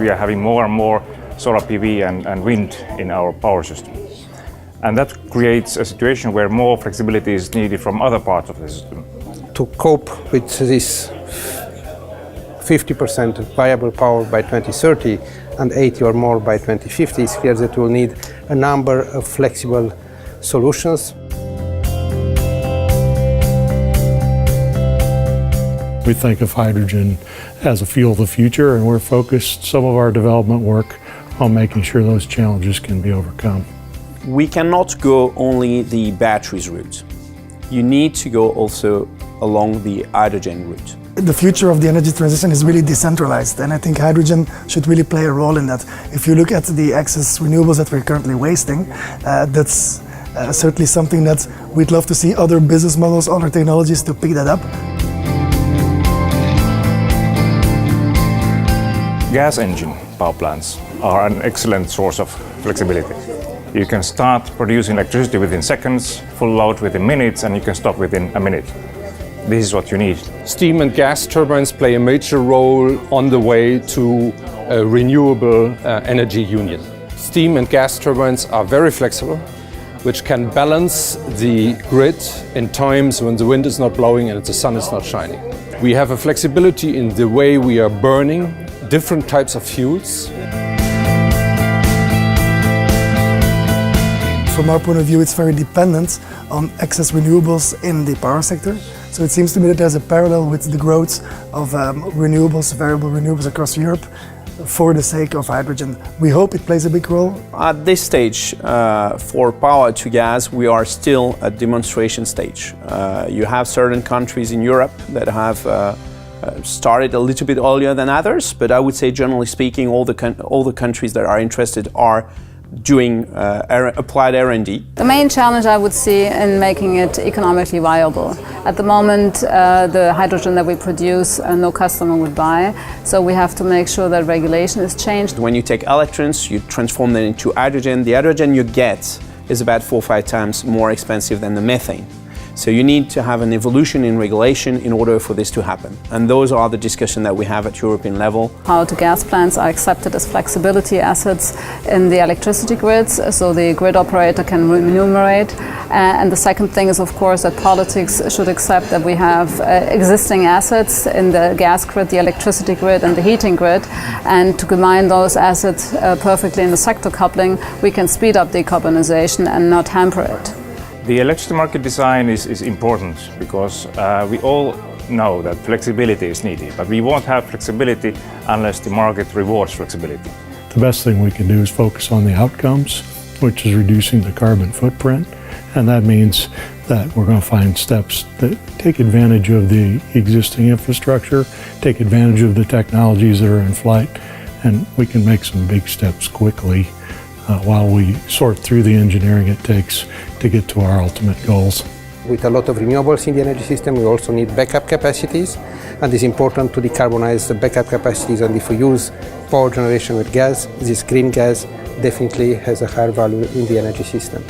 we are having more and more solar PV and wind in our power system. And that creates a situation where more flexibility is needed from other parts of the system. To cope with this 50% viable power by 2030 and 80 or more by 2050, it's clear that we'll need a number of flexible solutions. We think of hydrogen as a fuel of the future, and we're focused some of our development work on making sure those challenges can be overcome. We cannot go only the batteries route. You need to go also along the hydrogen route. The future of the energy transition is really decentralized, and I think hydrogen should really play a role in that. If you look at the excess renewables that we're currently wasting, that's certainly something that we'd love to see other business models, other technologies to pick that up. Gas engine power plants are an excellent source of flexibility. You can start producing electricity within seconds, full load within minutes, and you can stop within a minute. This is what you need. Steam and gas turbines play a major role on the way to a renewable energy union. Steam and gas turbines are very flexible, which can balance the grid in times when the wind is not blowing and the sun is not shining. We have a flexibility in the way we are burning different types of fuels. From our point of view, it's very dependent on excess renewables in the power sector. So it seems to me that there's a parallel with the growth of renewables, variable renewables across Europe for the sake of hydrogen. We hope it plays a big role. At this stage, for power to gas, we are still at demonstration stage. You have certain countries in Europe that have started a little bit earlier than others, but I would say generally speaking, all the countries that are interested are doing applied R&D. The main challenge I would see in making it economically viable. At the moment, the hydrogen that we produce, no customer would buy, so we have to make sure that regulation is changed. When you take electrons, you transform them into hydrogen. The hydrogen you get is about 4 or 5 times more expensive than the methane. So you need to have an evolution in regulation in order for this to happen. And those are the discussions that we have at European level. Power-to-gas plants are accepted as flexibility assets in the electricity grids, so the grid operator can remunerate. And the second thing is, of course, that politics should accept that we have existing assets in the gas grid, the electricity grid and the heating grid. And to combine those assets perfectly in the sector coupling, we can speed up decarbonization and not hamper it. The electricity market design is important because we all know that flexibility is needed, but we won't have flexibility unless the market rewards flexibility. The best thing we can do is focus on the outcomes, which is reducing the carbon footprint, and that means that we're going to find steps that take advantage of the existing infrastructure, take advantage of the technologies that are in flight, and we can make some big steps quickly while we sort through the engineering it takes to get to our ultimate goals. With a lot of renewables in the energy system, we also need backup capacities, and it's important to decarbonize the backup capacities. And if we use power generation with gas, this green gas definitely has a higher value in the energy system.